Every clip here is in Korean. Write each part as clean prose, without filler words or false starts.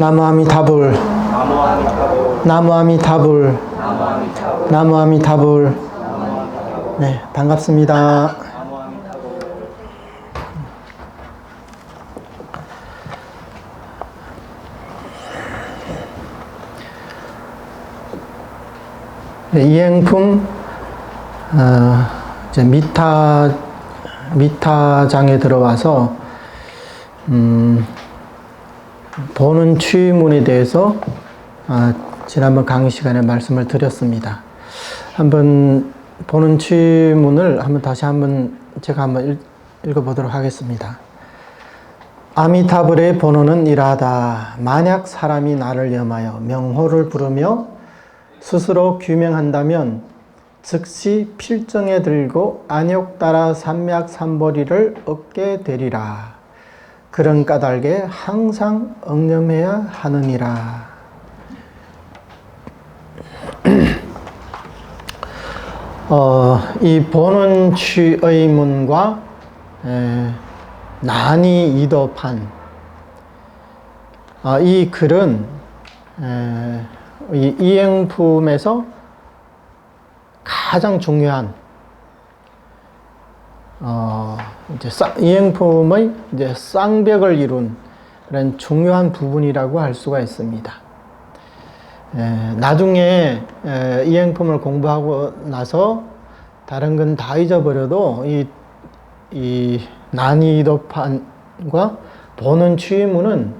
나무아미타불, 나무아미타불, 나무아미타불. 네, 반갑습니다. 네, 이행품 이제 미타장에 들어와서 보는 취문에 대해서 지난번 강의 시간에 말씀을 드렸습니다. 한번 보는 취문을 다시 제가 한번 읽어보도록 하겠습니다. 아미타불의 본원은 이러하다. 만약 사람이 나를 염하여 명호를 부르며 스스로 규명한다면 즉시 필정에 들고 안욕 따라 삼맥삼보리를 얻게 되리라. 그런 까닭에 항상 엉념해야 하느니라. 이 보는 취의 문과 난이 이도판, 이 글은 이 이행품에서 가장 중요한 이행품의 이제 쌍벽을 이룬 그런 중요한 부분이라고 할 수가 있습니다. 나중에 이행품을 공부하고 나서 다른 건 다 잊어버려도 이 난이도판과 보는 취문은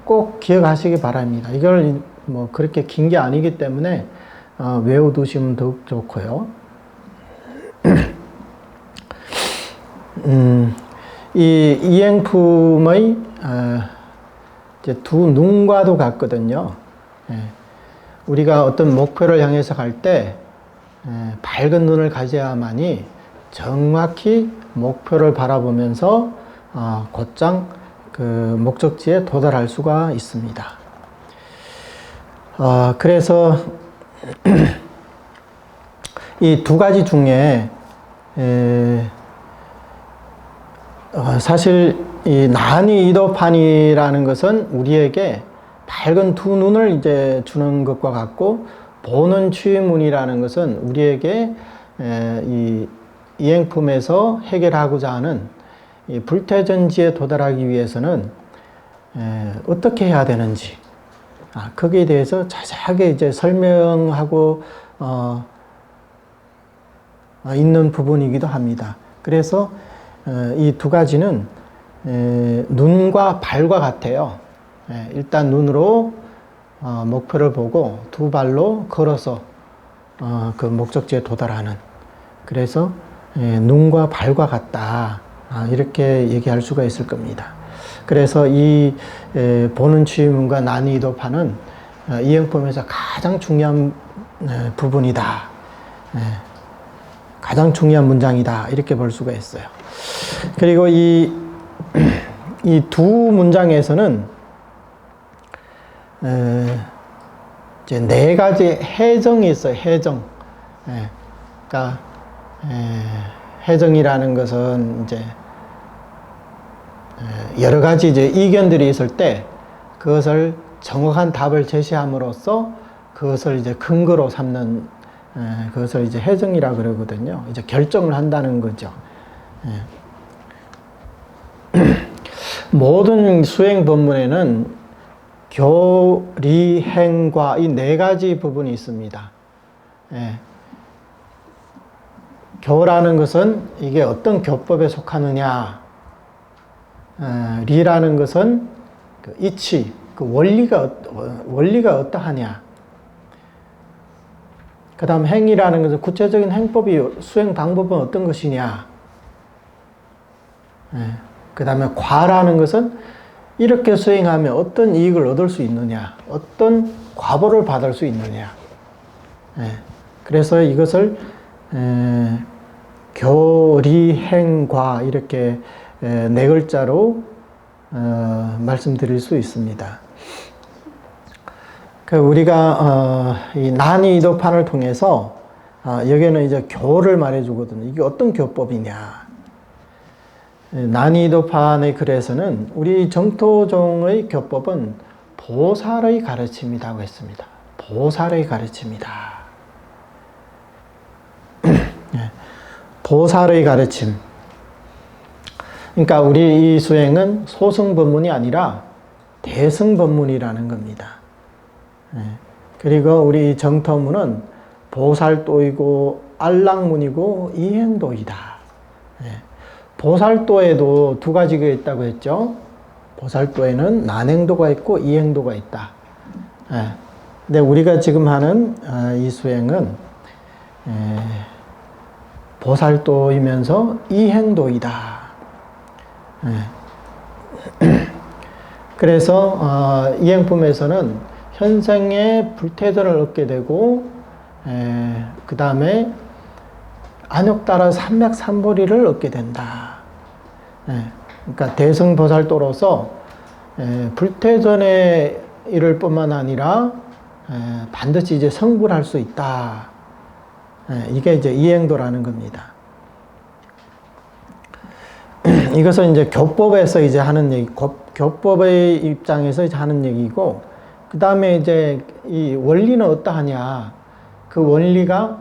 꼭 기억하시기 바랍니다. 이걸 뭐 그렇게 긴 게 아니기 때문에 외워두시면 더욱 좋고요. 이 이행품의 이제 두 눈과도 같거든요. 우리가 어떤 목표를 향해서 갈 때 밝은 눈을 가져야만이 정확히 목표를 바라보면서 곧장 그 목적지에 도달할 수가 있습니다. 그래서 이 두 가지 중에 사실 이 난이 이도판이라는 것은 우리에게 밝은 두 눈을 이제 주는 것과 같고, 보는 취문이라는 것은 우리에게 이 이행품에서 해결하고자 하는 이 불태전지에 도달하기 위해서는 어떻게 해야 되는지, 거기에 대해서 자세하게 이제 설명하고 있는 부분이기도 합니다. 그래서 이 두 가지는 눈과 발과 같아요. 일단 눈으로 목표를 보고 두 발로 걸어서 그 목적지에 도달하는, 그래서 눈과 발과 같다, 이렇게 얘기할 수가 있을 겁니다. 그래서 이 보는 취문과 난이도판은 이행품에서 가장 중요한 부분이다, 가장 중요한 문장이다, 이렇게 볼 수가 있어요. 그리고 이 두 문장에서는 이제 네 가지 해정이 있어요. 해정. 그러니까 해정이라는 것은 이제 여러 가지 이제 이견들이 있을 때 그것을 정확한 답을 제시함으로써 그것을 이제 근거로 삼는, 그것을 이제 해정이라 그러거든요. 이제 결정을 한다는 거죠. 모든 수행 법문에는 교, 리, 행과 이 네 가지 부분이 있습니다. 교라는 것은 이게 어떤 교법에 속하느냐, 리라는 것은 그 이치, 그 원리가 어떠하냐, 그 다음 행이라는 것은 구체적인 행법이, 수행 방법은 어떤 것이냐, 그 다음에 과라는 것은 이렇게 수행하면 어떤 이익을 얻을 수 있느냐, 어떤 과보를 받을 수 있느냐. 그래서 이것을 교리행과 이렇게 네 글자로 말씀드릴 수 있습니다. 우리가 이 난이도판을 통해서 여기는 이제 교를 말해주거든요. 이게 어떤 교법이냐. 난이도판의 글에서는 우리 정토종의 교법은 보살의 가르침이라고 했습니다. 보살의 가르침이다. 보살의 가르침. 그러니까 우리 이 수행은 소승법문이 아니라 대승법문이라는 겁니다. 그리고 우리 정토문은 보살도이고 안락문이고 이행도이다. 보살도에도 두 가지가 있다고 했죠. 보살도에는 난행도가 있고 이행도가 있다. 근데 우리가 지금 하는 이 수행은 보살도이면서 이행도이다. 그래서 이행품에서는 현생의 불태전을 얻게 되고 그 다음에 안욕따라 삼맥삼보리를 얻게 된다. 그러니까 대승보살도로서 불태전에 이를 뿐만 아니라 반드시 이제 성불할 수 있다. 이게 이제 이행도라는 겁니다. 이것은 이제 교법에서 이제 하는 얘기, 교법의 입장에서 이제 하는 얘기고, 그 다음에 이제 이 원리는 어떠하냐. 그 원리가,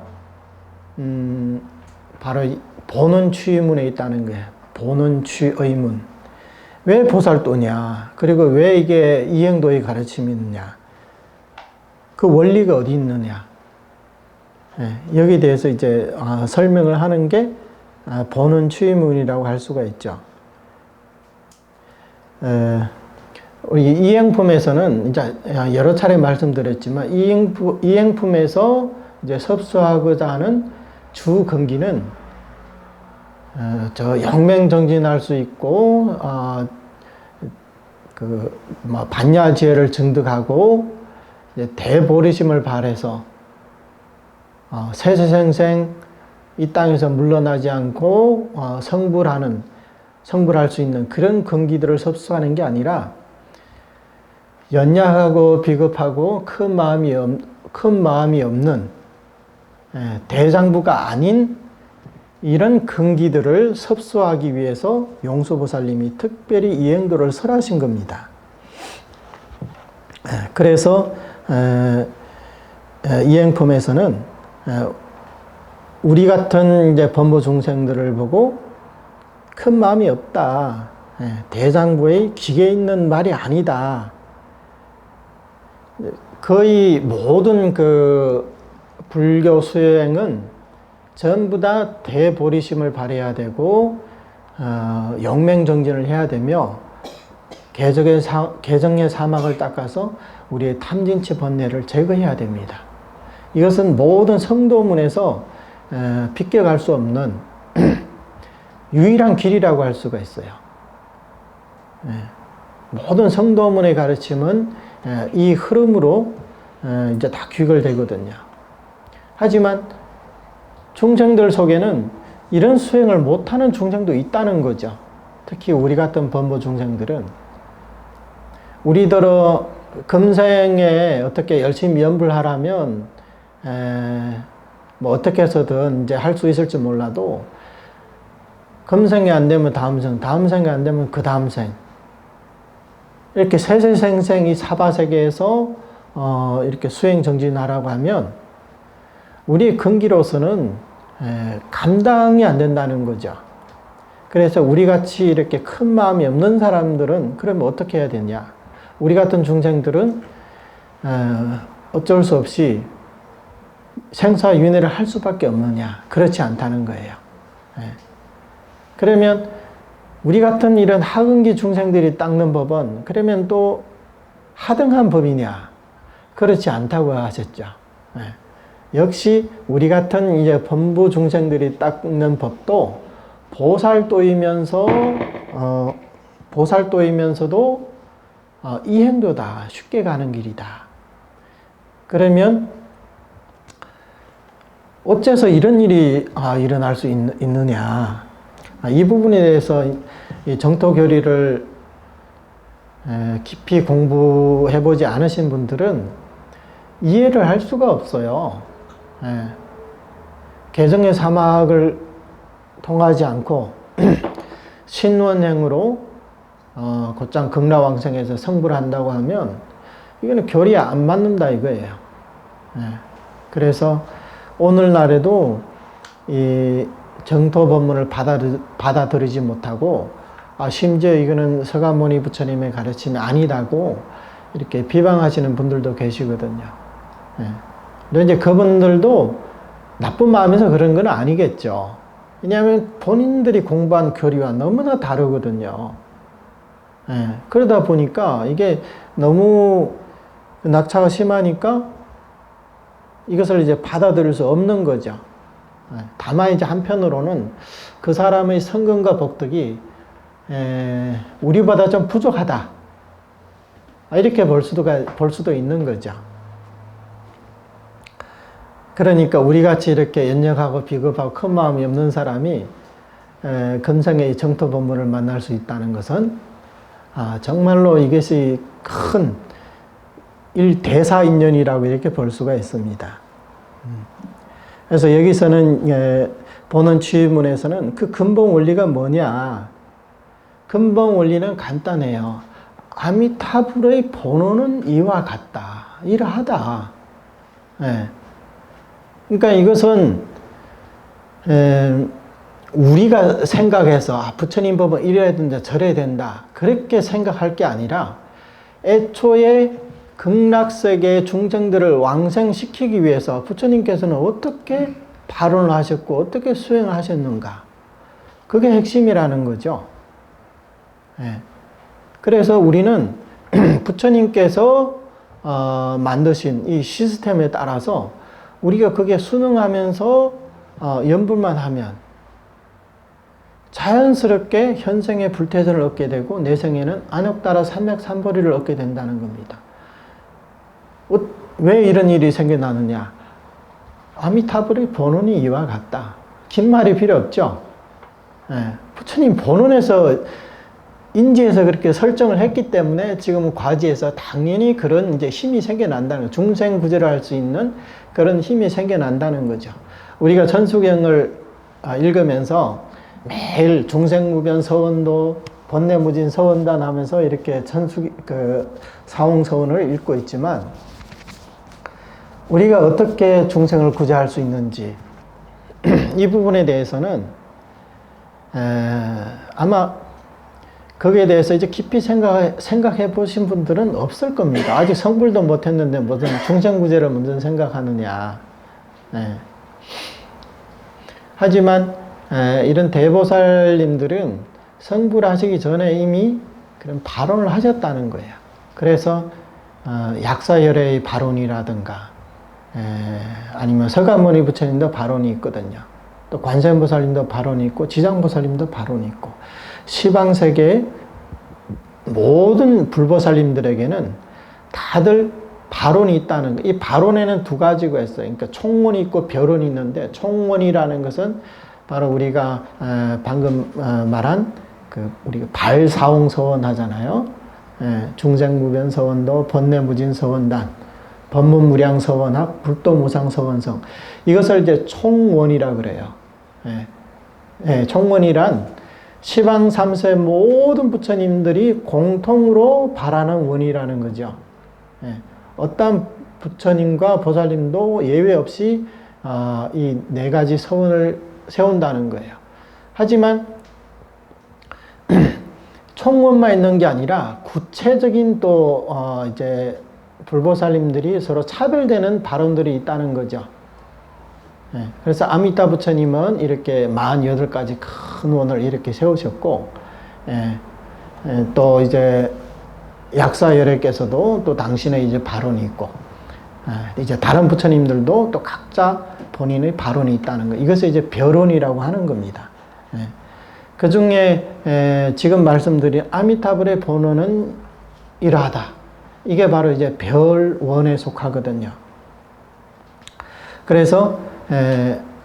바로 본원취의문에 있다는 거예요. 본원취의문. 왜 보살도냐. 그리고 왜 이게 이행도의 가르침이 있느냐. 그 원리가 어디 있느냐. 여기에 대해서 이제 설명을 하는 게 본원취의문이라고 할 수가 있죠. 우리 이행품에서는 이제 여러 차례 말씀드렸지만 이행품에서 이제 섭수하고자 하는 주 근기는 저 영맹정진할 수 있고 뭐 반야지혜를 증득하고 이제 대보리심을 발해서 세세생생 이 땅에서 물러나지 않고 성불할 수 있는 그런 근기들을 섭수하는 게 아니라 연약하고 비겁하고 큰 마음이 없는 대장부가 아닌 이런 근기들을 섭수하기 위해서 용수보살님이 특별히 이행도를 설하신 겁니다. 그래서 이행품에서는 우리 같은 이제 범보 중생들을 보고 큰 마음이 없다. 대장부의 기계 있는 말이 아니다. 거의 모든 그 불교 수행은 전부 다 대보리심을 발해야 되고 영맹정진을 해야 되며 개정의 사막을 닦아서 우리의 탐진치 번뇌를 제거해야 됩니다. 이것은 모든 성도문에서 비껴갈 수 없는 유일한 길이라고 할 수가 있어요. 모든 성도문의 가르침은 이 흐름으로 이제 다 귀결되거든요. 하지만 중생들 속에는 이런 수행을 못하는 중생도 있다는 거죠. 특히 우리 같은 범보 중생들은 우리들어 금생에 어떻게 열심히 연불하라면 뭐 어떻게 해서든 이제 할 수 있을지 몰라도 금생이 안 되면 다음 생, 다음 생이 안 되면 그 다음 생, 이렇게 세세생생 이 사바세계에서 이렇게 수행 정진하라고 하면 우리 근기로서는 감당이 안 된다는 거죠. 그래서 우리 같이 이렇게 큰 마음이 없는 사람들은 그러면 어떻게 해야 되냐? 우리 같은 중생들은 어쩔 수 없이 생사윤회를 할 수밖에 없느냐? 그렇지 않다는 거예요. 그러면 우리 같은 이런 하근기 중생들이 닦는 법은 그러면 또 하등한 법이냐? 그렇지 않다고 하셨죠. 역시 우리 같은 이제 범부 중생들이 닦는 법도 보살도이면서도 이행도다. 쉽게 가는 길이다. 그러면 어째서 이런 일이 일어날 수 있느냐? 이 부분에 대해서 이 정토교리를 깊이 공부해보지 않으신 분들은 이해를 할 수가 없어요. 개정의 사막을 통하지 않고 신원행으로 곧장 극락왕생에서 성불을 한다고 하면 이거는 결이 안 맞는다 이거예요. 예. 그래서 오늘날에도 이 정토 법문을 받아들이지 못하고 심지어 이거는 서가모니 부처님의 가르침이 아니다고 이렇게 비방하시는 분들도 계시거든요. 예. 근데 이제 그분들도 나쁜 마음에서 그런 건 아니겠죠. 왜냐하면 본인들이 공부한 교리와 너무나 다르거든요. 예. 그러다 보니까 이게 너무 낙차가 심하니까 이것을 이제 받아들일 수 없는 거죠. 예. 다만 이제 한편으로는 그 사람의 성근과 복덕이 우리보다 좀 부족하다. 이렇게 볼 수도 있는 거죠. 그러니까 우리같이 이렇게 연약하고 비겁하고 큰 마음이 없는 사람이 금생의 정토 법문을 만날 수 있다는 것은 정말로 이것이 큰 대사인연이라고 이렇게 볼 수가 있습니다. 그래서 여기서는 보는 취문에서는 그 근본 원리가 뭐냐? 근본 원리는 간단해요. 아미타불의 본원은 이와 같다. 이러하다. 예. 그러니까 이것은 우리가 생각해서 부처님 법은 이래야 된다 저래야 된다 그렇게 생각할 게 아니라 애초에 극락세계의 중생들을 왕생시키기 위해서 부처님께서는 어떻게 발언을 하셨고 어떻게 수행을 하셨는가 그게 핵심이라는 거죠. 예. 그래서 우리는 부처님께서 만드신 이 시스템에 따라서 우리가 그게 순응하면서 연불만 하면 자연스럽게 현생의 불태전을 얻게 되고 내생에는 안욕따라 삼맥삼보리를 얻게 된다는 겁니다. 왜 이런 일이 생겨나느냐? 아미타불의 본원이 이와 같다. 긴 말이 필요 없죠. 예, 부처님 본원에서 인지에서 그렇게 설정을 했기 때문에 지금 과지에서 당연히 그런 이제 힘이 생겨난다는 거죠. 중생 구제를 할 수 있는 그런 힘이 생겨난다는 거죠. 우리가 전수경을 읽으면서 매일 중생무변 서원도 번뇌무진 서원단 하면서 이렇게 사홍서원을 읽고 있지만 우리가 어떻게 중생을 구제할 수 있는지 이 부분에 대해서는 아마 거기에 대해서 이제 깊이 생각해 보신 분들은 없을 겁니다. 아직 성불도 못 했는데 무슨 중생구제를 무슨 생각하느냐. 네. 하지만 이런 대보살님들은 성불하시기 전에 이미 그런 발언을 하셨다는 거예요. 그래서 약사열의 발언이라든가 아니면 서가모니 부처님도 발언이 있거든요. 또 관세음보살님도 발언이 있고 지장보살님도 발언이 있고 시방세계의 모든 불보살님들에게는 다들 발언이 있다는 거예요. 이 발언에는 두 가지가 있어요. 그러니까 총론이 있고 별언이 있는데 총론이라는 것은 바로 우리가 방금 말한 우리가 발사홍서원 하잖아요. 중생무변서원도 번뇌무진서원단 법문무량서원학 불도무상서원성 이것을 이제 총원이라 그래요. 총원이란 시방 3세 모든 부처님들이 공통으로 바라는 원이라는 거죠. 어떤 부처님과 보살님도 예외 없이 이 네 가지 서원을 세운다는 거예요. 하지만 총원만 있는 게 아니라 구체적인 또 이제 불보살님들이 서로 차별되는 발언들이 있다는 거죠. 그래서 아미타 부처님은 이렇게 48가지 큰 원을 이렇게 세우셨고, 또 이제 약사열애께서도 또 당신의 이제 발언이 있고, 이제 다른 부처님들도 또 각자 본인의 발언이 있다는 거. 이것을 이제 별언이라고 하는 겁니다. 그 중에 지금 말씀드린 아미타불의 본원은 이러하다. 이게 바로 이제 별원에 속하거든요. 그래서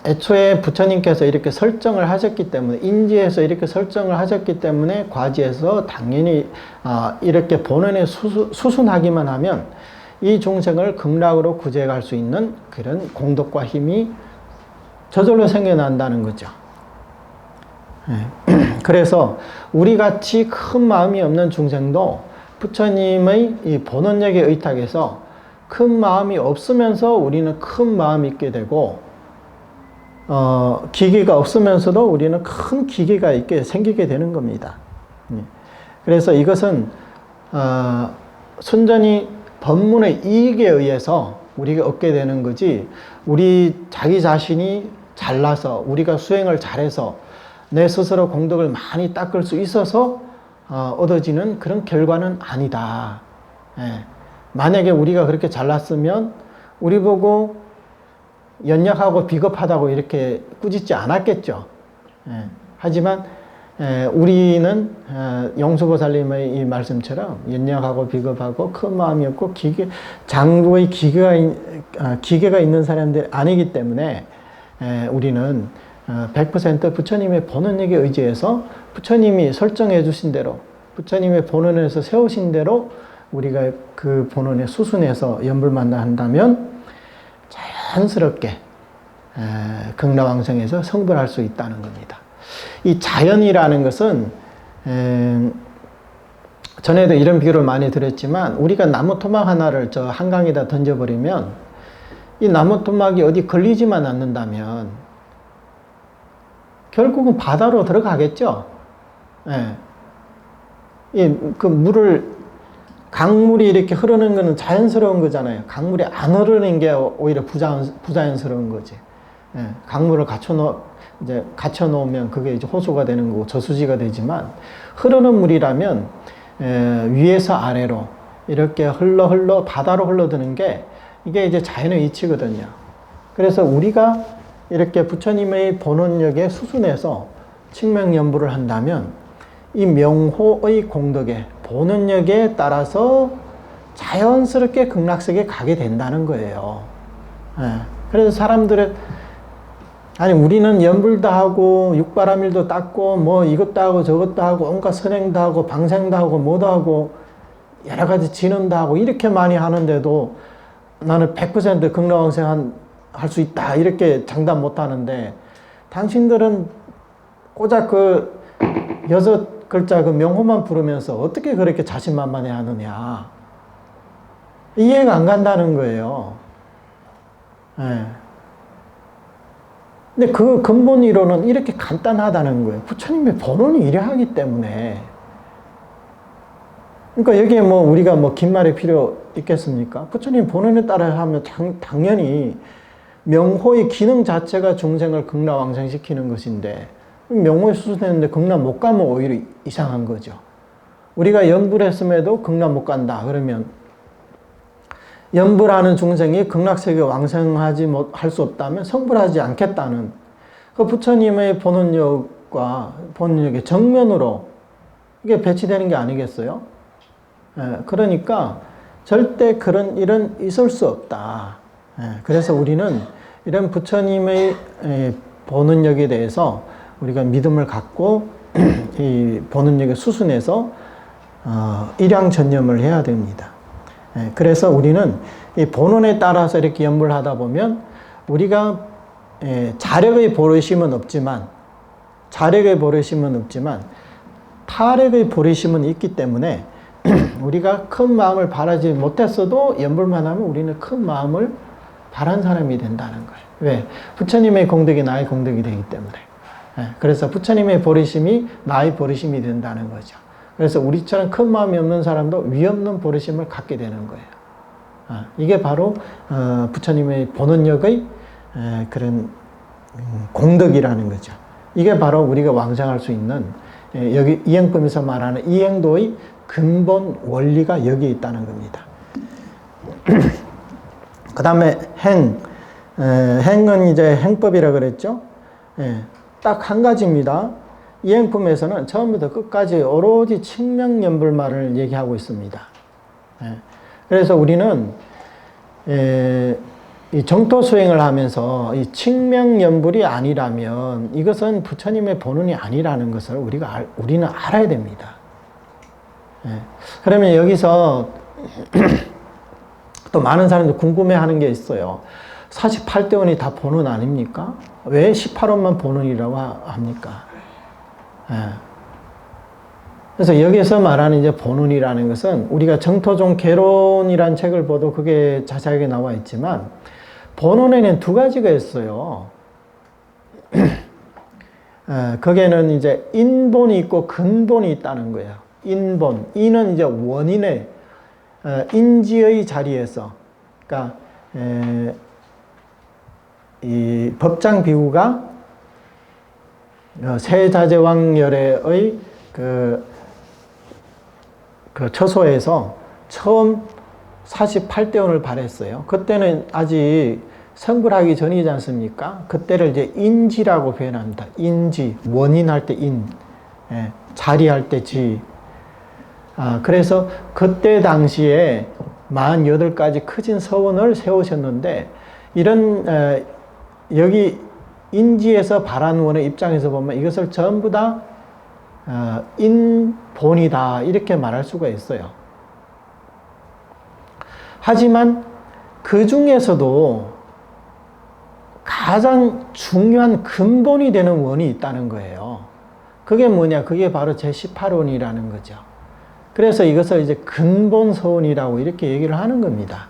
애초에 부처님께서 이렇게 설정을 하셨기 때문에 인지에서 이렇게 설정을 하셨기 때문에 과지에서 당연히 이렇게 본원에 수순하기만 하면 이 중생을 극락으로 구제할 수 있는 그런 공덕과 힘이 저절로 생겨난다는 거죠. 그래서 우리 같이 큰 마음이 없는 중생도 부처님의 이 본원력에 의탁해서 큰 마음이 없으면서 우리는 큰 마음이 있게 되고, 기계가 없으면서도 우리는 큰 기계가 있게 생기게 되는 겁니다. 그래서 이것은 순전히 법문의 이익에 의해서 우리가 얻게 되는 거지, 우리 자기 자신이 잘나서 우리가 수행을 잘해서 내 스스로 공덕을 많이 닦을 수 있어서 얻어지는 그런 결과는 아니다. 만약에 우리가 그렇게 잘났으면 우리 보고 연약하고 비겁하다고 이렇게 꾸짖지 않았겠죠. 하지만 우리는 용수보살님의 이 말씀처럼 연약하고 비겁하고 큰 마음이 없고 장부의 기계가 있는 사람들이 아니기 때문에 우리는 100% 부처님의 본원력에 의지해서 부처님이 설정해 주신 대로, 부처님의 본원에서 세우신 대로 우리가 그 본원에 수순해서 연불만나 한다면 자연스럽게 극락왕성에서 성불할 수 있다는 겁니다. 이 자연이라는 것은 전에도 이런 비유를 많이 드렸지만, 우리가 나무 토막 하나를 저 한강에다 던져버리면 이 나무 토막이 어디 걸리지만 않는다면 결국은 바다로 들어가겠죠. 강물이 이렇게 흐르는 거는 자연스러운 거잖아요. 강물이 안 흐르는 게 오히려 부자연스러운 거지. 강물을 갖춰놓으면 그게 이제 호수가 되는 거고 저수지가 되지만, 흐르는 물이라면 위에서 아래로 이렇게 흘러 바다로 흘러드는 게 이게 이제 자연의 이치거든요. 그래서 우리가 이렇게 부처님의 본원력에 수순해서 칭명연부를 한다면 이 명호의 공덕에 본원력에 따라서 자연스럽게 극락세계에 가게 된다는 거예요. 그래서 사람들은 우리는 연불도 하고 육바라밀도 닦고 뭐 이것도 하고 저것도 하고 온갖 선행도 하고 방생도 하고 뭐도 하고 여러 가지 진언도 하고 이렇게 많이 하는데도 나는 100% 극락왕생 할 수 있다 이렇게 장담 못 하는데, 당신들은 고작 그 6글자 그 명호만 부르면서 어떻게 그렇게 자신만만해 하느냐, 이해가 안 간다는 거예요. 근데 그 근본 이론은 이렇게 간단하다는 거예요. 부처님의 본원이 이래 하기 때문에. 그러니까 여기에 뭐 우리가 뭐 긴 말이 필요 있겠습니까? 부처님 본원에 따라 하면 당연히 명호의 기능 자체가 중생을 극락왕생시키는 것인데, 명호에 수순했는데 극락 못 가면 오히려 이상한 거죠. 우리가 연불했음에도 극락 못 간다 그러면, 연불하는 중생이 극락세계 왕생하지 할 수 없다면 성불하지 않겠다는 그 부처님의 본원력과 본원력의 정면으로 이게 배치되는 게 아니겠어요? 그러니까 절대 그런 일은 있을 수 없다. 그래서 우리는 이런 부처님의 본원력에 대해서 우리가 믿음을 갖고 이 본원력의 수순에서 일양전념을 해야 됩니다. 그래서 우리는 이 본원에 따라서 이렇게 연불을 하다 보면 우리가 자력의 보르심은 없지만 타력의 보르심은 있기 때문에 우리가 큰 마음을 바라지 못했어도 연불만 하면 우리는 큰 마음을 바란 사람이 된다는 거예요. 왜? 부처님의 공덕이 나의 공덕이 되기 때문에. 그래서 부처님의 보르심이 나의 보르심이 된다는 거죠. 그래서 우리처럼 큰 마음이 없는 사람도 위없는 보르심을 갖게 되는 거예요. 이게 바로 부처님의 본원력의 그런 공덕이라는 거죠. 이게 바로 우리가 왕생할 수 있는, 여기 이행법에서 말하는 이행도의 근본 원리가 여기에 있다는 겁니다. 그 다음에 행은 이제 행법이라 그랬죠. 딱 한 가지입니다. 이행품에서는 처음부터 끝까지 오로지 칭명연불말을 얘기하고 있습니다. 그래서 우리는 이 정토 수행을 하면서 이 칭명연불이 아니라면 이것은 부처님의 본원이 아니라는 것을 우리는 알아야 됩니다. 그러면 여기서 또 많은 사람들이 궁금해하는 게 있어요. 48대원이 다 본원 아닙니까? 왜 18원만 본원이라고 합니까? 예. 그래서 여기서 말하는 이제 본운이라는 것은 우리가 정토종 개론이라는 책을 봐도 그게 자세하게 나와 있지만 본운에는 두 가지가 있어요. 거기에는 이제 인본이 있고 근본이 있다는 거예요. 인본, 인은 이제 원인의 인지의 자리에서, 그러니까 이 법장 비구가 세자제왕열애의 그 처소에서 처음 48대원을 발했어요. 그때는 아직 성불하기 전이지 않습니까? 그때를 이제 인지라고 표현합니다. 인지, 원인할 때 인, 자리할 때 지. 그래서 그때 당시에 48가지 크진 서원을 세우셨는데, 이런, 여기 인지에서 발한원의 입장에서 보면 이것을 전부 다 인본이다, 이렇게 말할 수가 있어요. 하지만 그 중에서도 가장 중요한 근본이 되는 원이 있다는 거예요. 그게 뭐냐? 그게 바로 제18원이라는 거죠. 그래서 이것을 이제 근본서원이라고 이렇게 얘기를 하는 겁니다.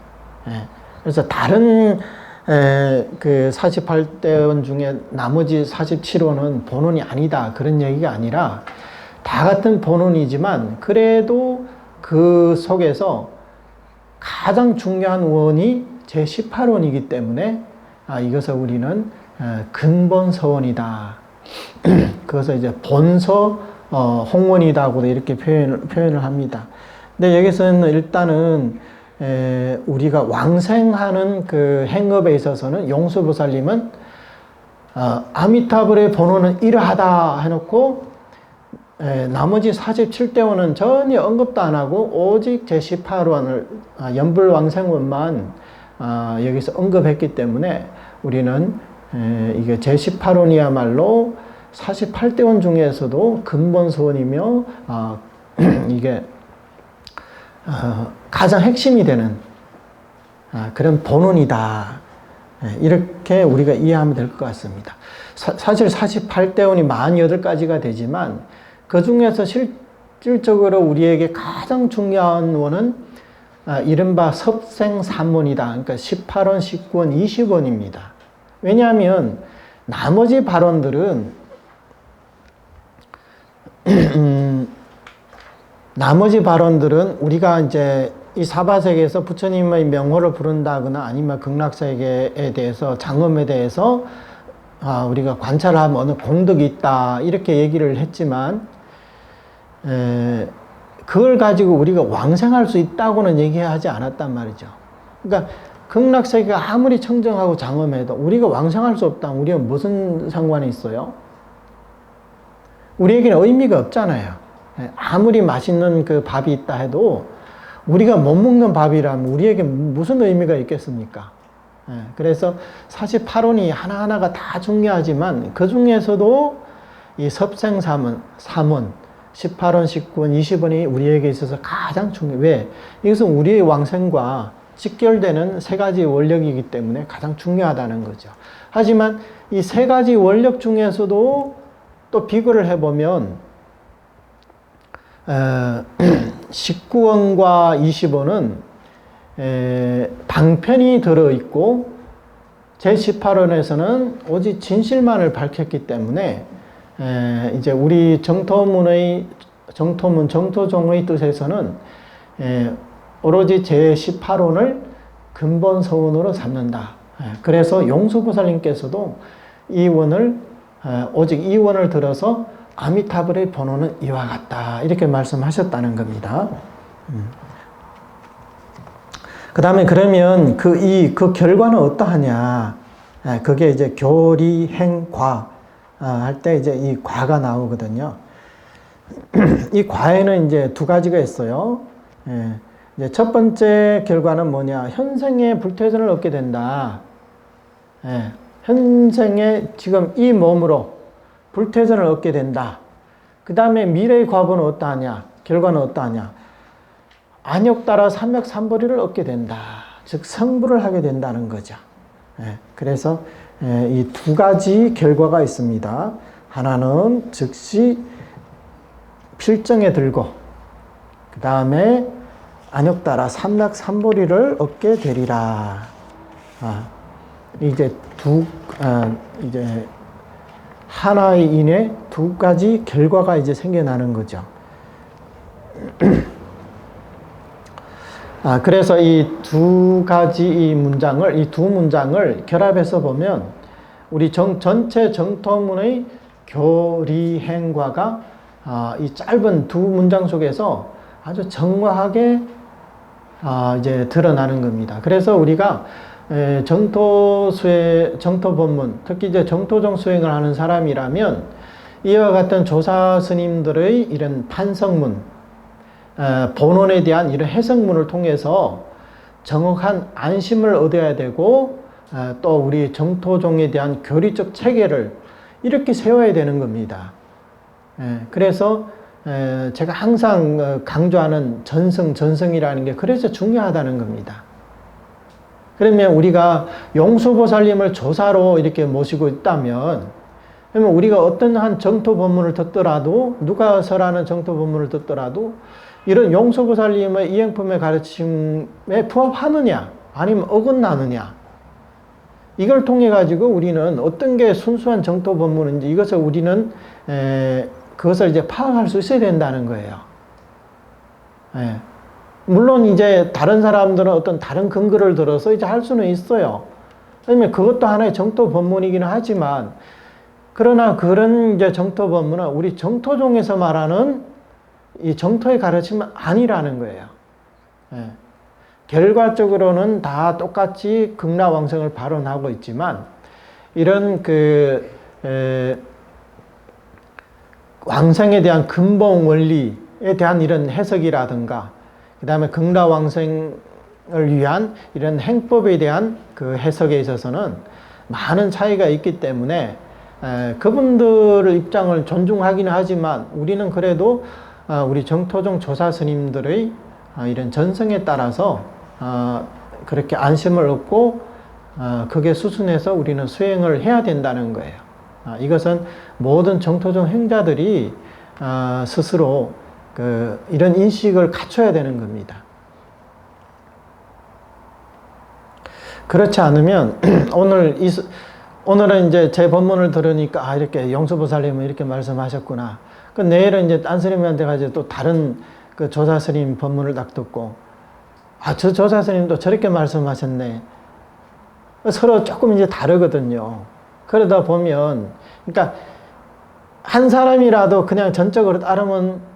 그래서 다른 그 48대원 중에 나머지 47원은 본원이 아니다, 그런 얘기가 아니라 다 같은 본원이지만 그래도 그 속에서 가장 중요한 원이 제18원이기 때문에 이것을 우리는 근본서원이다. 그것을 이제 본서 홍원이다고도 이렇게 표현을 합니다. 근데 여기서는 일단은 우리가 왕생하는 그 행업에 있어서는 용수보살님은 아미타불의 본원은 이러하다 해놓고 나머지 47대원은 전혀 언급도 안 하고 오직 제18원을 연불왕생원만 여기서 언급했기 때문에 우리는 이게 제18원이야말로 48대원 중에서도 근본소원이며 이게 가장 핵심이 되는 그런 본원이다, 이렇게 우리가 이해하면 될 것 같습니다. 사실 48대원이 48가지가 되지만 그 중에서 실질적으로 우리에게 가장 중요한 원은 이른바 섭생삼원이다. 그러니까 18원, 19원, 20원입니다. 왜냐하면 나머지 발원들은 우리가 이제 이 사바세계에서 부처님의 명호를 부른다거나 아니면 극락세계에 대해서, 장엄에 대해서 우리가 관찰하면 어느 공덕이 있다, 이렇게 얘기를 했지만 그걸 가지고 우리가 왕생할 수 있다고는 얘기하지 않았단 말이죠. 그러니까 극락세계가 아무리 청정하고 장엄해도 우리가 왕생할 수 없다. 우리가 무슨 상관이 있어요? 우리에게는 의미가 없잖아요. 아무리 맛있는 그 밥이 있다 해도 우리가 못 먹는 밥이라면 우리에게 무슨 의미가 있겠습니까? 그래서 48원이 하나하나가 다 중요하지만 그 중에서도 이 섭생삼원, 18원, 19원, 20원이 우리에게 있어서 가장 중요해요. 왜? 이것은 우리의 왕생과 직결되는 세 가지 원력이기 때문에 가장 중요하다는 거죠. 하지만 이 세 가지 원력 중에서도 또 비교를 해보면 19원과 20원은 방편이 들어있고 제18원에서는 오직 진실만을 밝혔기 때문에 이제 우리 정토종의 뜻에서는 오로지 제18원을 근본서원으로 삼는다. 그래서 용수보살님께서도 이 원을 오직 이 원을 들어서 아미타불의 본원은 이와 같다, 이렇게 말씀하셨다는 겁니다. 그 다음에 그러면 그 결과는 어떠하냐? 그게 이제 교리행과 할 때 이제 이 과가 나오거든요. 이 과에는 이제 두 가지가 있어요. 이제 첫 번째 결과는 뭐냐? 현생에 불퇴전을 얻게 된다. 현생에 지금 이 몸으로 불퇴전을 얻게 된다. 그 다음에 미래의 과보는 어떠하냐? 결과는 어떠하냐? 안욕따라 삼맥삼보리를 얻게 된다. 즉 성불을 하게 된다는 거죠. 그래서 이 두 가지 결과가 있습니다. 하나는 즉시 필정에 들고 그 다음에 안욕 따라 삼락삼보리를 얻게 되리라. 이제 이제 하나의 인에 두 가지 결과가 이제 생겨나는 거죠. 그래서 이 두 가지 이 두 문장을 결합해서 보면 우리 전체 정토문의 교리행과가 이 짧은 두 문장 속에서 아주 정확하게 이제 드러나는 겁니다. 그래서 우리가 정토 법문, 특히 이제 정토종 수행을 하는 사람이라면 이와 같은 조사 스님들의 이런 판석문, 본원에 대한 이런 해석문을 통해서 정확한 안심을 얻어야 되고 또 우리 정토종에 대한 교리적 체계를 이렇게 세워야 되는 겁니다. 그래서 제가 항상 강조하는 전승이라는 게 그래서 중요하다는 겁니다. 그러면 우리가 용수보살님을 조사로 이렇게 모시고 있다면, 그러면 우리가 어떤 한 정토 법문을 듣더라도, 누가 설하는 정토 법문을 듣더라도 이런 용수보살님의 이행품의 가르침에 부합하느냐 아니면 어긋나느냐, 이걸 통해 가지고 우리는 어떤 게 순수한 정토 법문인지 이것을 우리는 그것을 이제 파악할 수 있어야 된다는 거예요. 물론 이제 다른 사람들은 어떤 다른 근거를 들어서 이제 할 수는 있어요. 왜냐면 그것도 하나의 정토 법문이기는 하지만, 그러나 그런 이제 정토 법문은 우리 정토종에서 말하는 이 정토의 가르침은 아니라는 거예요. 결과적으로는 다 똑같이 극락왕성을 발언하고 있지만, 이런 왕성에 대한 근본 원리에 대한 이런 해석이라든가, 그 다음에 극락왕생을 위한 이런 행법에 대한 그 해석에 있어서는 많은 차이가 있기 때문에 그분들의 입장을 존중하기는 하지만 우리는 그래도 우리 정토종 조사 스님들의 이런 전성에 따라서 그렇게 안심을 얻고 그게 수순해서 우리는 수행을 해야 된다는 거예요. 이것은 모든 정토종 행자들이 스스로 이런 인식을 갖춰야 되는 겁니다. 그렇지 않으면 오늘은 이제 제 법문을 들으니까 이렇게 용수보살님은 이렇게 말씀하셨구나. 그 내일은 이제 딴 스님한테 가서 또 다른 그 조사 스님 법문을 딱 듣고 저 조사 스님도 저렇게 말씀하셨네. 서로 조금 이제 다르거든요. 그러다 보면 그러니까 한 사람이라도 그냥 전적으로 따르면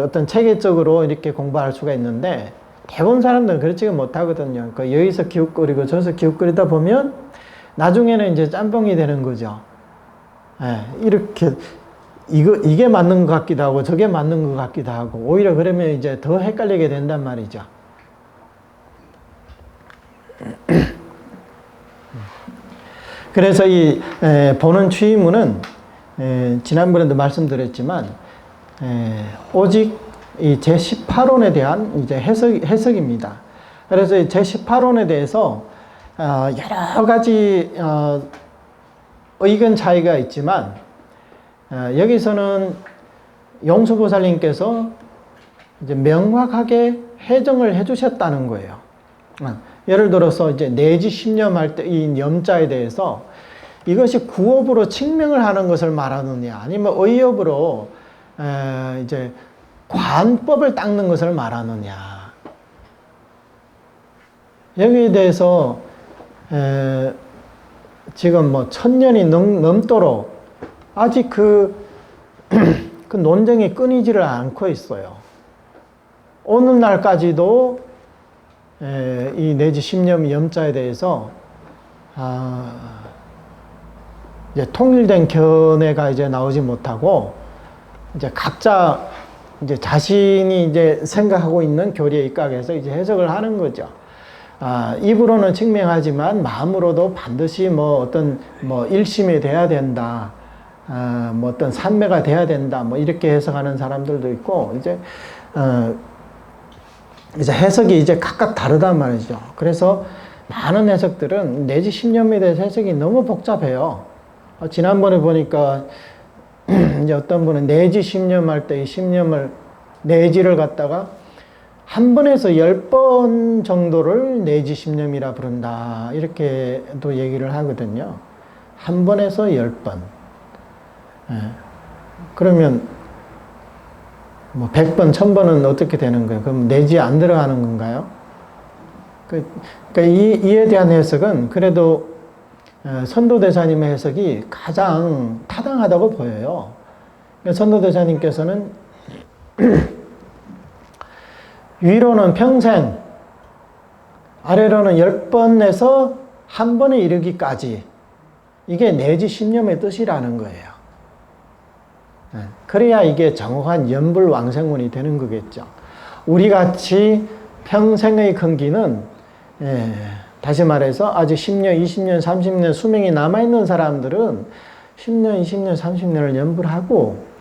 어떤 체계적으로 이렇게 공부할 수가 있는데 대부분 사람들은 그렇지가 못하거든요. 여기서 기웃거리고 저기서 기웃거리다 보면 나중에는 이제 짬뽕이 되는 거죠. 이렇게 이게 맞는 것 같기도 하고 저게 맞는 것 같기도 하고 오히려 그러면 이제 더 헷갈리게 된단 말이죠. 그래서 이 보는 취의문은 지난번에도 말씀드렸지만 오직 이 제18원에 대한 이제 해석입니다. 그래서 이 제18원에 대해서 여러 가지 의견 차이가 있지만 여기서는 용수보살님께서 이제 명확하게 해정을 해주셨다는 거예요. 예를 들어서 이제 내지 신념할 때 이 염자에 대해서 이것이 구업으로 칙명을 하는 것을 말하느냐 아니면 의업으로 이제 관법을 닦는 것을 말하느냐, 여기에 대해서 지금 뭐 1000년이 넘도록 아직 그 논쟁이 끊이지를 않고 있어요. 오늘날까지도 이 내지 신념 염자에 대해서 이제 통일된 견해가 이제 나오지 못하고 이제 각자 이제 자신이 이제 생각하고 있는 교리에 입각해서 이제 해석을 하는 거죠. 입으로는 증명하지만 마음으로도 반드시 뭐 어떤 뭐 일심이 돼야 된다, 뭐 어떤 산매가 돼야 된다, 뭐 이렇게 해석하는 사람들도 있고 이제 해석이 이제 각각 다르단 말이죠. 그래서 많은 해석들은 내지 신념에 대해서 해석이 너무 복잡해요. 지난번에 보니까 이제 어떤 분은 내지 십념할 때 이 십념을, 내지를 갖다가 한 번에서 10번 정도를 내지 십념이라 부른다. 이렇게도 얘기를 하거든요. 한 번에서 10번. 예. 그러면 뭐 100번, 1000번은 어떻게 되는 거예요? 그럼 내지 안 들어가는 건가요? 그러니까 이에 대한 해석은 그래도 선도대사님의 해석이 가장 타당하다고 보여요. 선도대사님께서는 위로는 평생, 아래로는 10번에서 한 번에 이르기까지, 이게 내지 십념의 뜻이라는 거예요. 그래야 이게 정확한 연불왕생운이 되는 거겠죠. 우리 같이 평생의 근기는, 다시 말해서 아직 10년, 20년, 30년 수명이 남아있는 사람들은 10년, 20년, 30년을 연불하고,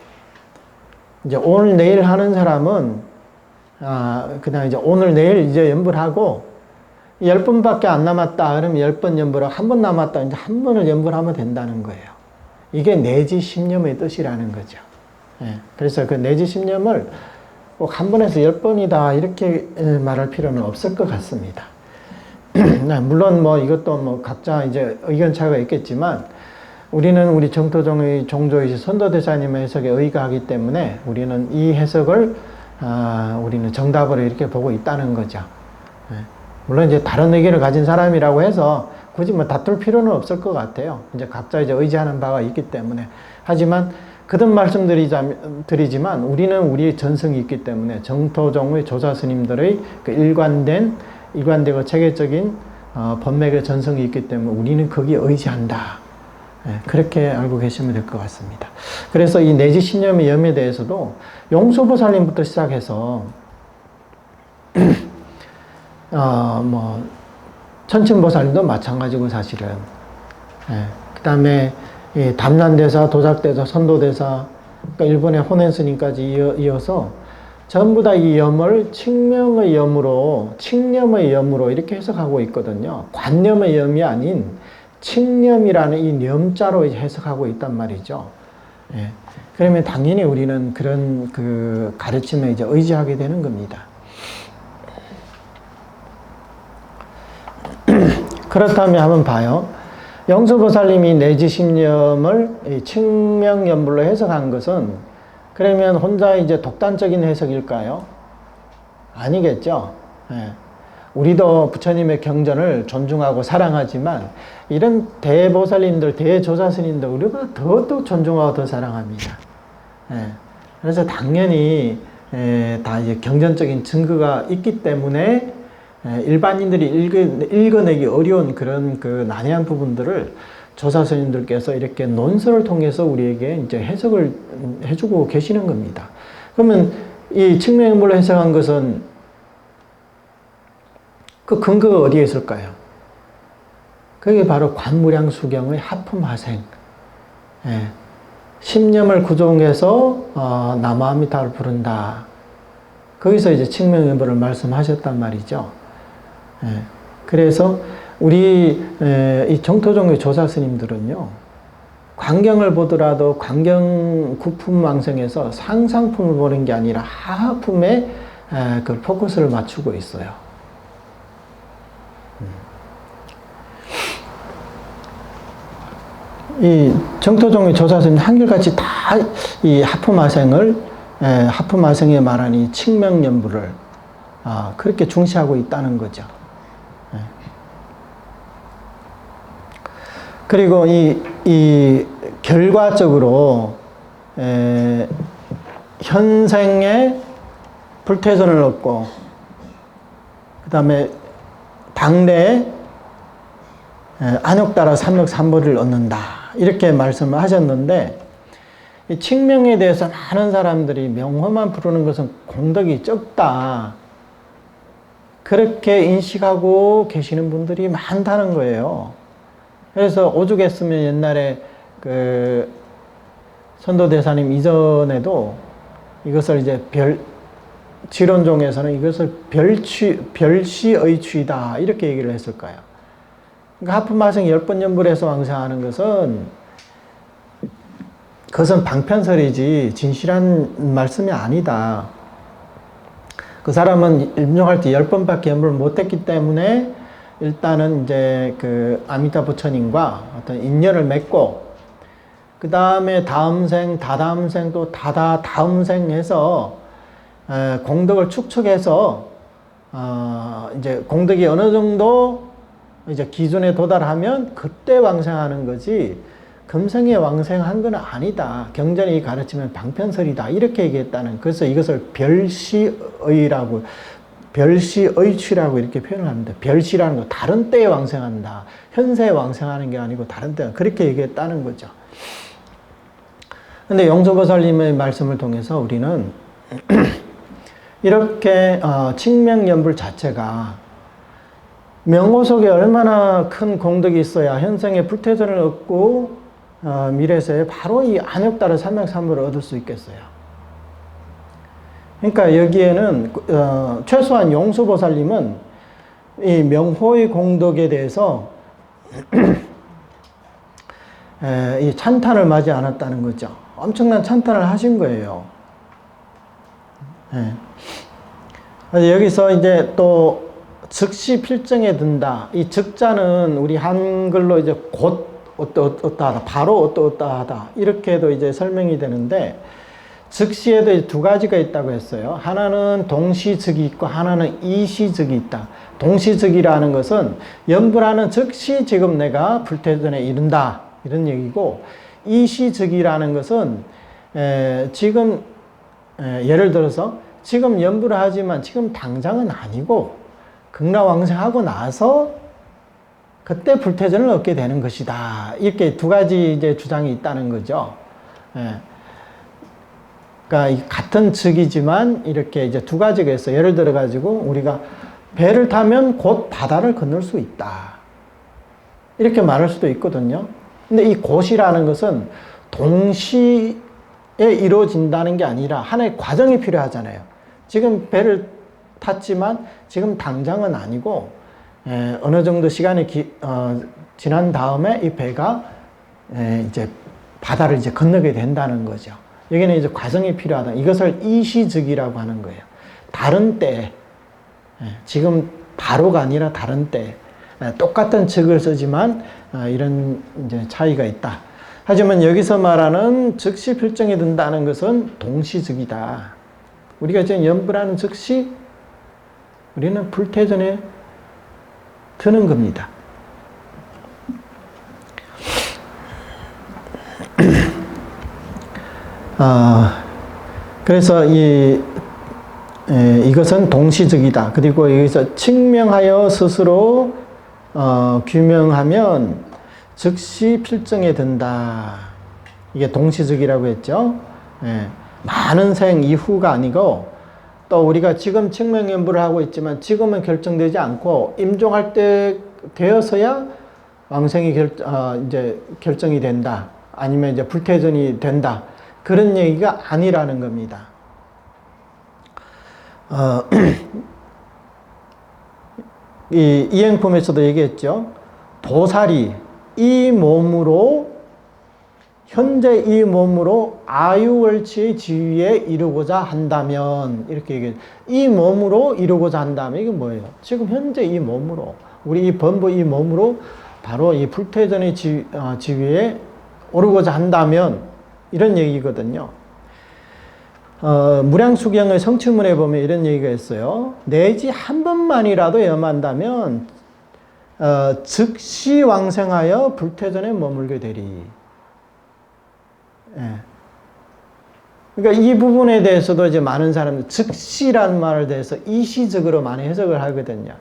이제 오늘, 내일 하는 사람은, 그냥 이제 오늘, 내일 이제 연불하고, 10번밖에 안 남았다. 그러면 10번 연불하고, 한 번 남았다. 이제 한 번을 연불하면 된다는 거예요. 이게 내지 십념의 뜻이라는 거죠. 그래서 그 내지 십념을 꼭 한 번에서 10번이다. 이렇게 말할 필요는 없을 것 같습니다. 물론 뭐 이것도 뭐 각자 이제 의견차가 있겠지만, 우리는 우리 정토종의 종조이신 선도대사님의 해석에 의거하기 때문에 우리는 이 해석을 우리는 정답으로 이렇게 보고 있다는 거죠. 물론 이제 다른 의견을 가진 사람이라고 해서 굳이 뭐 다툴 필요는 없을 것 같아요. 이제 각자 이제 의지하는 바가 있기 때문에. 하지만 거듭 말씀드리지만 우리는 우리의 전성이 있기 때문에 정토종의 조사 스님들의 그 일관되고 체계적인 법맥의 전성이 있기 때문에 우리는 거기에 의지한다. 그렇게 알고 계시면 될 것 같습니다. 그래서 이 내지 신념의 염에 대해서도 용수보살님부터 시작해서 뭐 천침보살님도 마찬가지고 사실은. 그 다음에 담난대사, 도작대사, 선도대사, 그러니까 일본의 혼행스님까지 이어서 전부 다 이 염을 칙명의 염으로, 칙념의 염으로 이렇게 해석하고 있거든요. 관념의 염이 아닌 칙념이라는 이 염자로 해석하고 있단 말이죠. 그러면 당연히 우리는 그런 그 가르침에 이제 의지하게 되는 겁니다. 그렇다면 한번 봐요. 영수보살님이 내지심념을 칙명연불로 해석한 것은 그러면 혼자 이제 독단적인 해석일까요? 아니겠죠. 우리도 부처님의 경전을 존중하고 사랑하지만 이런 대보살님들, 대조사스님들 우리보다 더 존중하고 더 사랑합니다. 그래서 당연히 다 이제 경전적인 증거가 있기 때문에 일반인들이 읽어내기 어려운 그런 그 난해한 부분들을 조사스님들께서 이렇게 논설을 통해서 우리에게 이제 해석을 해주고 계시는 겁니다. 그러면 이 칙명연불로 해석한 것은 그 근거가 어디에 있을까요? 그게 바로 관무량수경의 하품하생. 십념을 구종해서 남아미타를 부른다. 거기서 이제 칙명연불을 말씀하셨단 말이죠. 그래서 우리 이 정토종의 조사 스님들은요, 광경을 보더라도 광경 구품왕성에서 상상품을 보는 게 아니라 하하품에 그 포커스를 맞추고 있어요. 이 정토종의 조사 스님 한결같이 다 이 하품하생에 말한 이 칙명연불을 그렇게 중시하고 있다는 거죠. 그리고 이 결과적으로 현생에 불퇴선을 얻고 그 다음에 당대에 안욕따라 삼력삼보리를 얻는다 이렇게 말씀을 하셨는데, 이 칙명에 대해서 많은 사람들이 명호만 부르는 것은 공덕이 적다 그렇게 인식하고 계시는 분들이 많다는 거예요. 그래서 오죽했으면 옛날에 그 선도대사님 이전에도 이것을 이제 지론종에서는 이것을 별시의 취다 이렇게 얘기를 했을까요? 그러니까 하품마생 10번 연불해서 왕생하는 것은 그것은 방편설이지 진실한 말씀이 아니다. 그 사람은 임종할 때 10번밖에 연불을 못했기 때문에 일단은 이제 그 아미타 부처님과 어떤 인연을 맺고 그 다음에 다음 생, 다다음 생, 또 다다음 생 해서 공덕을 축적해서 이제 공덕이 어느 정도 이제 기준에 도달하면 그때 왕생하는 거지 금생에 왕생한 건 아니다. 경전이 가르치면 방편설이다. 이렇게 얘기했다는. 그래서 이것을 별시의라고 별시의취라고 이렇게 표현을 합니다. 별시라는 거 다른 때에 왕생한다. 현세에 왕생하는 게 아니고 다른 때 그렇게 얘기했다는 거죠. 근데 용서보살님의 말씀을 통해서 우리는 이렇게 칭명연불 자체가 명호 속에 얼마나 큰 공덕이 있어야 현생에 불태전을 얻고 미래세에 바로 이 안욕다를 삼맥삼부를 얻을 수 있겠어요. 그러니까 여기에는 최소한 용수보살님은 이 명호의 공덕에 대해서 이 찬탄을 맞이 않았다는 거죠. 엄청난 찬탄을 하신 거예요. 여기서 이제 또 즉시 필정에 든다. 이 즉자는 우리 한글로 이제 곧 어떠하다, 바로 어떠하다 이렇게도 이제 설명이 되는데 즉시에도 두 가지가 있다고 했어요. 하나는 동시즉이 있고 하나는 이시즉이 있다. 동시즉이라는 것은 연불하는 즉시 지금 내가 불태전에 이른다 이런 얘기고 이시즉이라는 것은 지금 예를 들어서 지금 연불을 하지만 지금 당장은 아니고 극락왕생하고 나서 그때 불태전을 얻게 되는 것이다. 이렇게 두 가지 이제 주장이 있다는 거죠. 그러니까 같은 즉이지만 이렇게 이제 두 가지가 있어요. 예를 들어 가지고 우리가 배를 타면 곧 바다를 건널 수 있다. 이렇게 말할 수도 있거든요. 근데 이 곧이라는 것은 동시에 이루어진다는 게 아니라 하나의 과정이 필요하잖아요. 지금 배를 탔지만 지금 당장은 아니고 어느 정도 시간이 지난 다음에 이 배가 이제 바다를 이제 건너게 된다는 거죠. 여기는 이제 과정이 필요하다. 이것을 이시즉이라고 하는 거예요. 다른 때, 지금 바로가 아니라 다른 때, 똑같은 즉을 쓰지만 이런 이제 차이가 있다. 하지만 여기서 말하는 즉시 필정이 든다는 것은 동시즉이다. 우리가 지금 연불하는 즉시 우리는 불태전에 드는 겁니다. 그래서 이것은 동시즉이다. 그리고 여기서 칭명하여 스스로 규명하면 즉시 필정에 든다. 이게 동시즉이라고 했죠. 많은 생 이후가 아니고 또 우리가 지금 칭명연불을 하고 있지만 지금은 결정되지 않고 임종할 때 되어서야 왕생이 이제 결정이 된다. 아니면 이제 불태전이 된다. 그런 얘기가 아니라는 겁니다. 이 이행품에서도 얘기했죠. 도살이 이 몸으로 현재 이 몸으로 아유월치의 지위에 이루고자 한다면 이렇게 얘기해요. 이 몸으로 이루고자 한다면 이게 뭐예요? 지금 현재 이 몸으로 우리 이 범부 이 몸으로 바로 이 불태전의 지위에 오르고자 한다면 이런 얘기거든요. 무량수경의 성취문에 보면 이런 얘기가 있어요. 내지 한 번만이라도 염한다면 즉시 왕생하여 불태전에 머물게 되리. 그러니까 이 부분에 대해서도 이제 많은 사람들 즉시라는 말에 대해서 이시즉으로 많이 해석을 하거든요.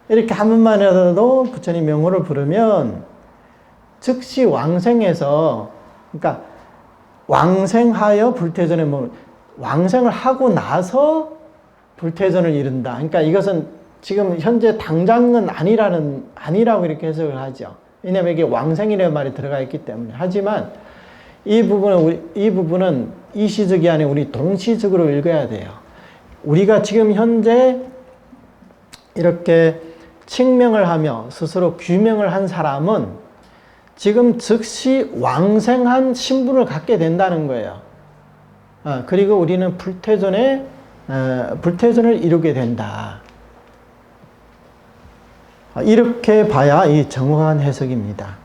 이렇게 한 번만이라도 부처님 명호를 부르면 즉시 왕생해서 그러니까 왕생하여 불태전에 왕생을 하고 나서 불태전을 이룬다. 그러니까 이것은 지금 현재 당장은 아니라고 이렇게 해석을 하죠. 왜냐하면 이게 왕생이라는 말이 들어가 있기 때문에. 하지만 이 부분은 이시즉이 아니고 우리 동시즉으로 읽어야 돼요. 우리가 지금 현재 이렇게 칭명을 하며 스스로 규명을 한 사람은 지금 즉시 왕생한 신분을 갖게 된다는 거예요. 그리고 우리는 불태전을 이루게 된다. 이렇게 봐야 이 정확한 해석입니다.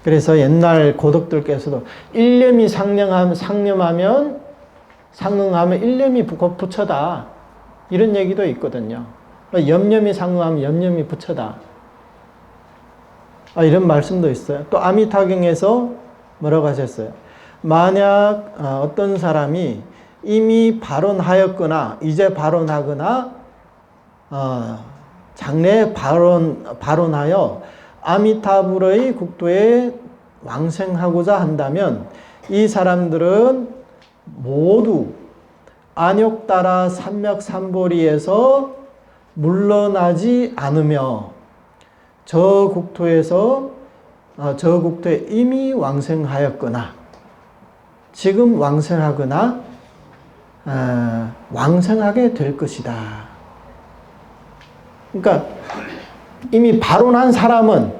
그래서 옛날 고덕들께서도 일념이 상념하면 일념이 곧 부처다. 이런 얘기도 있거든요. 염념이 상응하면 염념이 부처다. 이런 말씀도 있어요. 또 아미타경에서 뭐라고 하셨어요? 만약 어떤 사람이 이미 발언하였거나 이제 발언하거나 장래에 발언하여 아미타불의 국토에 왕생하고자 한다면 이 사람들은 모두 안욕따라 삼맥삼보리에서 물러나지 않으며 저 국토에 이미 왕생하였거나 지금 왕생하거나 왕생하게 될 것이다. 그러니까 이미 발언한 사람은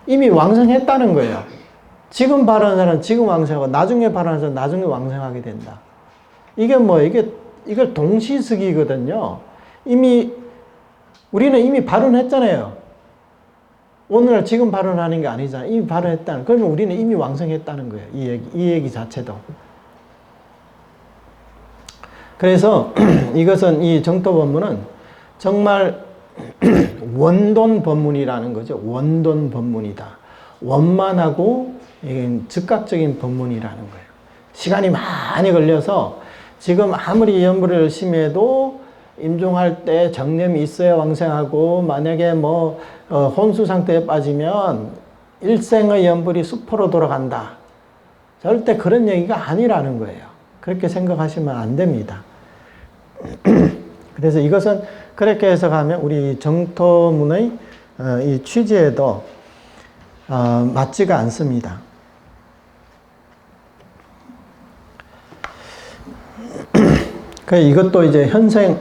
이미 왕생했다는 거예요. 지금 발언한 사람은 지금 왕생하고 나중에 발언한 사람은 나중에 왕생하게 된다. 이걸 동시쓰기거든요. 우리는 이미 발언했잖아요. 오늘 지금 발언하는 게 아니잖아요. 이미 발언했다는. 그러면 우리는 이미 왕생했다는 거예요. 이 얘기 자체도. 그래서 이것은 이 정토법문은 정말 원돈 법문이라는 거죠. 원돈 법문이다. 원만하고 즉각적인 법문이라는 거예요. 시간이 많이 걸려서 지금 아무리 연부를 열심히 해도 임종할 때 정념이 있어야 왕생하고 만약에 혼수 상태에 빠지면 일생의 연불이 수포로 돌아간다. 절대 그런 얘기가 아니라는 거예요. 그렇게 생각하시면 안 됩니다. 그래서 이것은 그렇게 해석하면 우리 정토문의 이 취지에도 맞지가 않습니다. 이것도 이제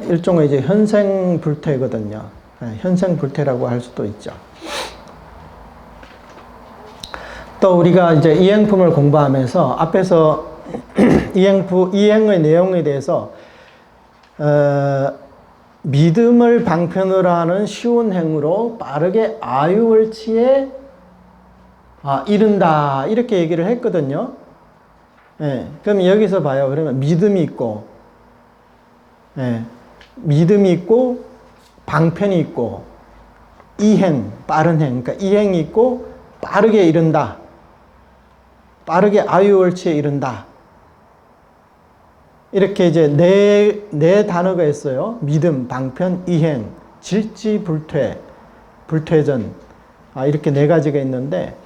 일종의 이제 현생 불태거든요. 현생 불태라고 할 수도 있죠. 또 우리가 이제 이행품을 공부하면서 앞에서 이행의 내용에 대해서 믿음을 방편으로 하는 쉬운 행으로 빠르게 아유월치에 이른다. 이렇게 얘기를 했거든요. 그럼 여기서 봐요. 그러면 믿음이 있고, 방편이 있고, 이행, 빠른 행. 그러니까 이행이 있고, 빠르게 이른다. 빠르게 아유월치에 이른다. 이렇게 이제 네 단어가 있어요. 믿음, 방편, 이행, 질지, 불퇴전. 이렇게 네 가지가 있는데,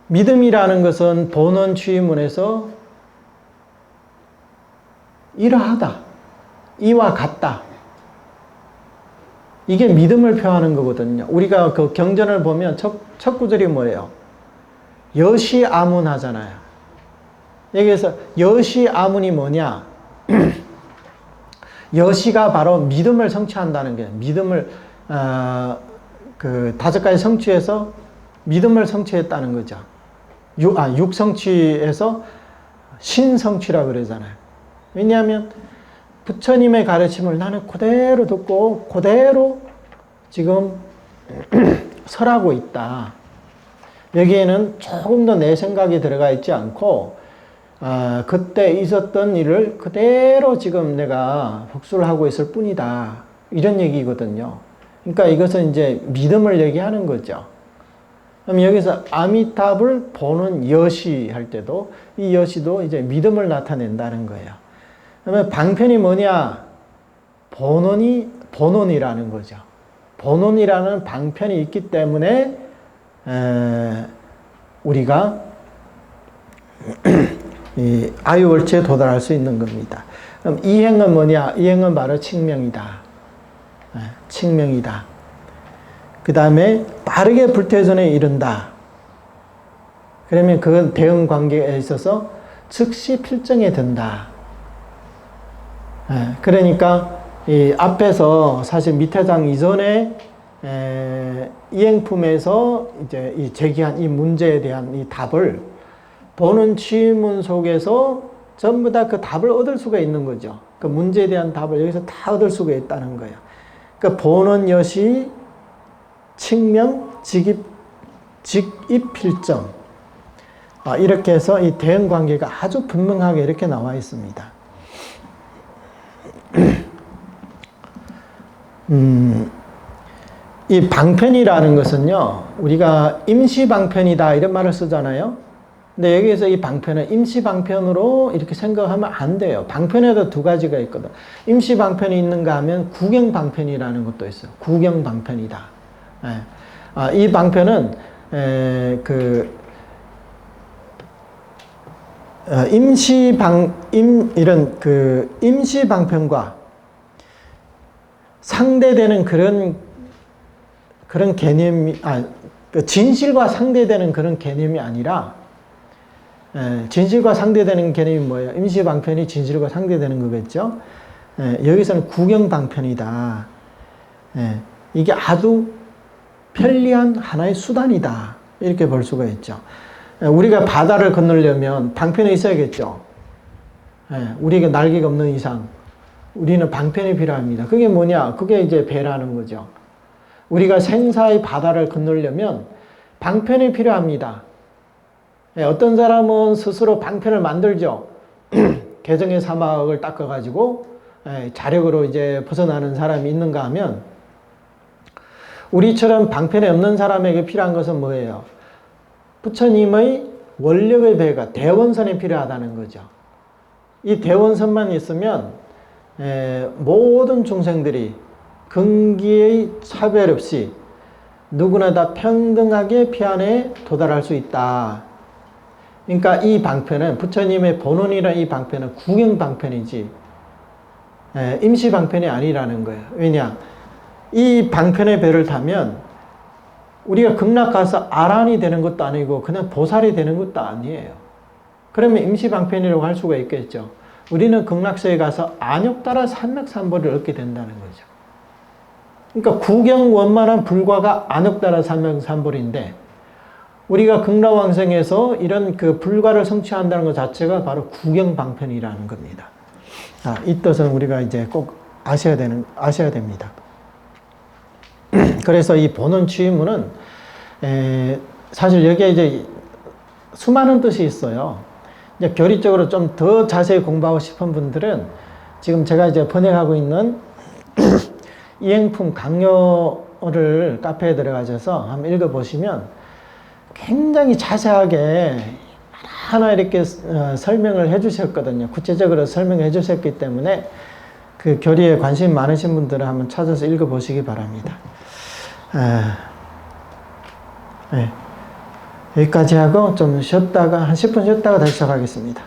믿음이라는 것은 본원 취문에서 이러하다. 이와 같다. 이게 믿음을 표하는 거거든요. 우리가 그 경전을 보면 첫 구절이 뭐예요? 여시아문하잖아요. 여기에서 여시아문이 뭐냐? 여시가 바로 믿음을 성취한다는 거예요. 믿음을 그 5가지 성취해서 믿음을 성취했다는 거죠. 육성취에서 신성취라고 그러잖아요. 왜냐하면 부처님의 가르침을 나는 그대로 듣고 그대로 지금 설하고 있다. 여기에는 조금 더 내 생각이 들어가 있지 않고 그때 있었던 일을 그대로 지금 내가 복수를 하고 있을 뿐이다. 이런 얘기거든요. 그러니까 이것은 이제 믿음을 얘기하는 거죠. 그럼 여기서 아미타불 보는 여시 할 때도 이 여시도 이제 믿음을 나타낸다는 거예요. 그러면 방편이 뭐냐? 본원이라는 거죠. 본원이라는 방편이 있기 때문에 우리가 이 아유월치에 도달할 수 있는 겁니다. 그럼 이행은 뭐냐? 이행은 바로 칙명이다. 칙명이다. 그 다음에 빠르게 불퇴전에 이른다. 그러면 그건 대응 관계에 있어서 즉시 필정에 든다. 그러니까 이 앞에서 사실 미태장 이전에 이행품에서 이제 이 제기한 이 문제에 대한 이 답을 보는 취문 속에서 전부 다 그 답을 얻을 수가 있는 거죠. 그 문제에 대한 답을 여기서 다 얻을 수가 있다는 거예요. 그러니까 보는 여시, 측면, 직입필점. 이렇게 해서 이 대응 관계가 아주 분명하게 이렇게 나와 있습니다. 이 방편이라는 것은요, 우리가 임시방편이다 이런 말을 쓰잖아요. 근데 여기에서 이 방편은 임시방편으로 이렇게 생각하면 안 돼요. 방편에도 두 가지가 있거든. 임시방편이 있는가 하면 구경방편이라는 것도 있어요. 구경방편이다. 이 방편은 임시방편과 상대되는 그런 개념이, 진실과 상대되는 그런 개념이 아니라, 진실과 상대되는 개념이 뭐예요? 임시방편이 진실과 상대되는 거겠죠? 여기서는 구경방편이다. 이게 아주 편리한 하나의 수단이다. 이렇게 볼 수가 있죠. 우리가 바다를 건너려면 방편이 있어야겠죠. 우리가 날개가 없는 이상 우리는 방편이 필요합니다. 그게 뭐냐? 그게 이제 배라는 거죠. 우리가 생사의 바다를 건너려면 방편이 필요합니다. 어떤 사람은 스스로 방편을 만들죠. 개정의 사막을 닦아가지고 자력으로 이제 벗어나는 사람이 있는가 하면, 우리처럼 방편이 없는 사람에게 필요한 것은 뭐예요? 부처님의 원력의 배가, 대원선이 필요하다는 거죠. 이 대원선만 있으면 모든 중생들이 근기의 차별 없이 누구나 다 평등하게 피안에 도달할 수 있다. 그러니까 이 방편은, 부처님의 본원이라는 이 방편은 구경방편이지 임시방편이 아니라는 거예요. 왜냐? 이 방편의 배를 타면 우리가 극락 가서 아란이 되는 것도 아니고 그냥 보살이 되는 것도 아니에요. 그러면 임시방편이라고 할 수가 있겠죠. 우리는 극락세에 가서 안욕따라 삼맥삼보를 얻게 된다는 거죠. 그러니까 구경원만한 불과가 안욕따라 삼맥삼보인데, 우리가 극락왕생에서 이런 그 불과를 성취한다는 것 자체가 바로 구경방편이라는 겁니다. 이 뜻은 우리가 이제 꼭 아셔야 됩니다. 그래서 이 본원 취의문은 사실 여기에 이제 수많은 뜻이 있어요. 이제 교리적으로 좀 더 자세히 공부하고 싶은 분들은 지금 제가 이제 번역하고 있는 이행품 강요를 카페에 들어가셔서 한번 읽어보시면 굉장히 자세하게 하나 이렇게 설명을 해주셨거든요. 구체적으로 설명해 주셨기 때문에 그 교리에 관심 많으신 분들은 한번 찾아서 읽어보시기 바랍니다. 네. 여기까지 하고 좀 쉬었다가, 한 10분 쉬었다가 다시 시작하겠습니다.